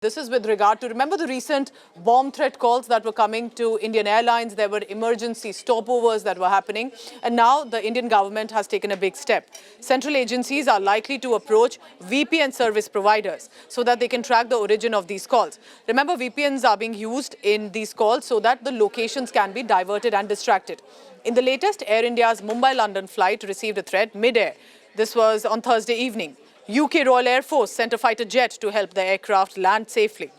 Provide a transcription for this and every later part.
This is with regard to, remember the recent bomb threat calls that were coming to Indian Airlines? There were emergency stopovers that were happening. And now the Indian government has taken a big step. Central agencies are likely to approach VPN service providers so that they can track the origin of these calls. Remember, VPNs are being used in these calls so that the locations can be diverted and distracted. In the latest, Air India's Mumbai-London flight received a threat mid-air. This was on Thursday evening. UK Royal Air Force sent a fighter jet to help the aircraft land safely.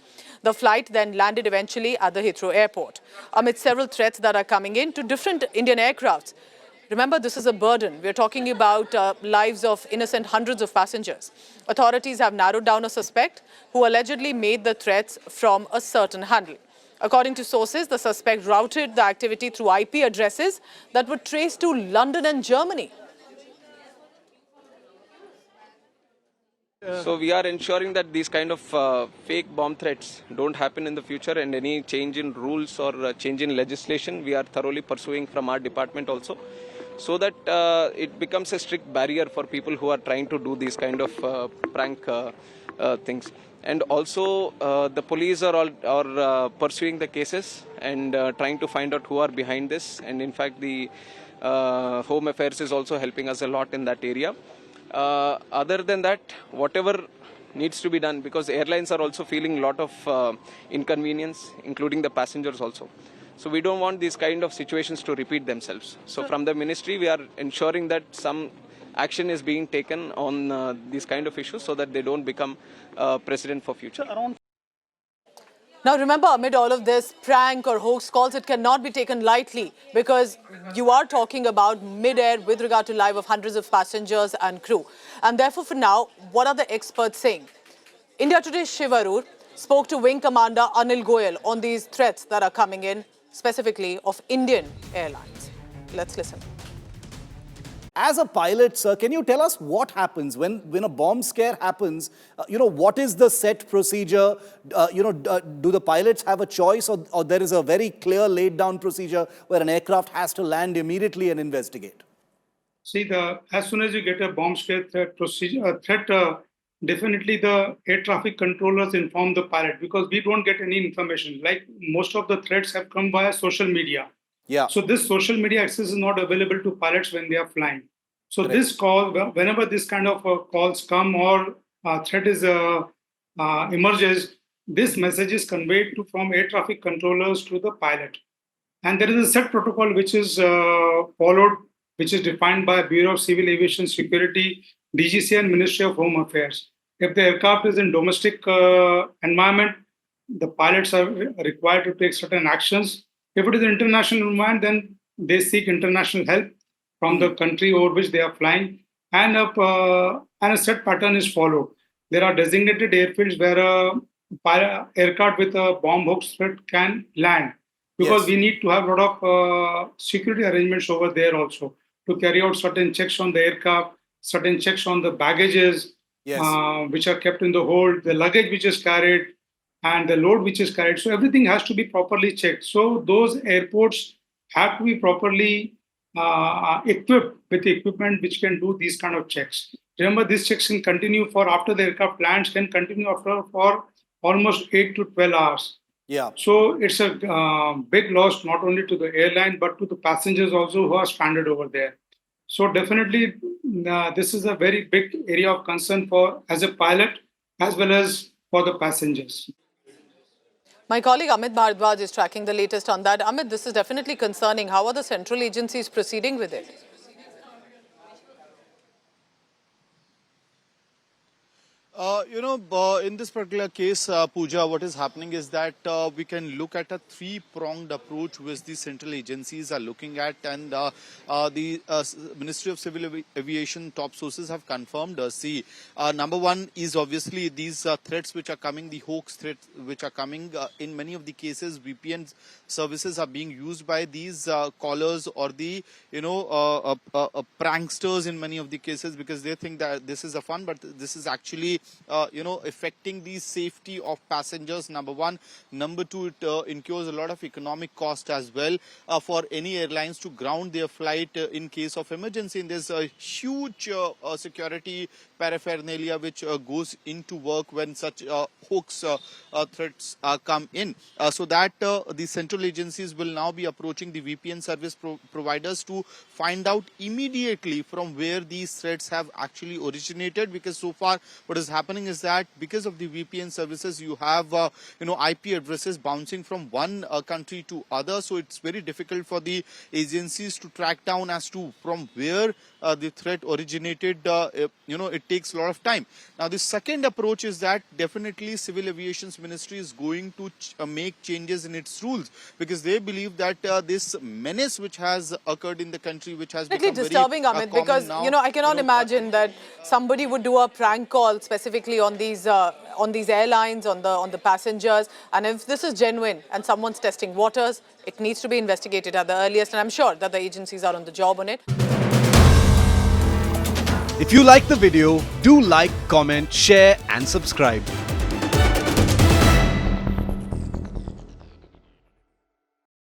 The flight then landed eventually at the Heathrow airport. Amid several threats that are coming in to different Indian aircrafts. Remember, this is a burden. We're talking about lives of innocent hundreds of passengers. Authorities have narrowed down a suspect who allegedly made the threats from a certain handle. According to sources, the suspect routed the activity through IP addresses that were traced to London and Germany. So we are ensuring that these kind of fake bomb threats don't happen in the future, and any change in rules or change in legislation we are thoroughly pursuing from our department also, so that it becomes a strict barrier for people who are trying to do these kind of prank things. And also the police are all pursuing the cases and trying to find out who are behind this, and in fact the Home Affairs is also helping us a lot in that area. Other than that, whatever needs to be done, because airlines are also feeling a lot of inconvenience, including the passengers also. So we don't want these kind of situations to repeat themselves. So from the ministry, we are ensuring that some action is being taken on these kind of issues so that they don't become precedent for future. Now remember, amid all of this prank or hoax calls, it cannot be taken lightly because you are talking about mid-air with regard to life of hundreds of passengers and crew. And therefore, for now, what are the experts saying? India Today's Shiv Arur spoke to Wing Commander Anil Goyal on these threats that are coming in, specifically of Indian Airlines. Let's listen. As a pilot, sir, can you tell us what happens when a bomb scare happens? What is the set procedure? Do the pilots have a choice, or there is a very clear laid down procedure where an aircraft has to land immediately and investigate? See, as soon as you get a bomb scare threat, definitely the air traffic controllers inform the pilot, because we don't get any information. Like most of the threats have come via social media. Yeah. So this social media access is not available to pilots when they are flying. So Correct. this call, whenever this kind of calls come or threat is emerges, this message is conveyed from air traffic controllers to the pilot. And there is a set protocol which is followed, which is defined by Bureau of Civil Aviation Security, DGC, and Ministry of Home Affairs. If the aircraft is in domestic environment, the pilots are required to take certain actions. If it is an international environment, then they seek international help from the country over which they are flying, and a set pattern is followed. There are designated airfields where a aircraft with a bomb hoax threat can land, because we need to have a lot of security arrangements over there also to carry out certain checks on the aircraft, certain checks on the baggages which are kept in the hold, the luggage which is carried, and the load which is carried. So everything has to be properly checked. So those airports have to be properly equipped with equipment which can do these kind of checks. Remember, these checks can continue for after the aircraft lands, can continue for almost 8 to 12 hours. Yeah. So it's a big loss not only to the airline but to the passengers also who are stranded over there. So definitely this is a very big area of concern for as a pilot as well as for the passengers. My colleague Amit Bhardwaj is tracking the latest on that. Amit, this is definitely concerning. How are the central agencies proceeding with it? In this particular case, Pooja, what is happening is that we can look at a three-pronged approach which the central agencies are looking at, and the Ministry of Civil Aviation top sources have confirmed. Number one is obviously these threats which are coming, the hoax threats which are coming. In many of the cases, VPN services are being used by these callers or the pranksters in many of the cases, because they think that this is a fun, but this is actually affecting the safety of passengers, number one. Number two, it incurs a lot of economic cost as well for any airlines to ground their flight in case of emergency. And there's a huge security paraphernalia which goes into work when such hoax threats come in. So that the central agencies will now be approaching the VPN service providers to find out immediately from where these threats have actually originated, because so far what is happening is that because of the VPN services you have IP addresses bouncing from one country to other, so it's very difficult for the agencies to track down as to from where the threat originated. It takes a lot of time. Now the second approach is that definitely Civil Aviation's Ministry is going to make changes in its rules, because they believe that this menace which has occurred in the country, which has become disturbing, very Amit, because now, I cannot imagine that somebody would do a prank call specifically on these airlines, on the passengers, and if this is genuine and someone's testing waters, it needs to be investigated at the earliest, and I'm sure that the agencies are on the job on it. If you like the video, do like, comment, share and subscribe.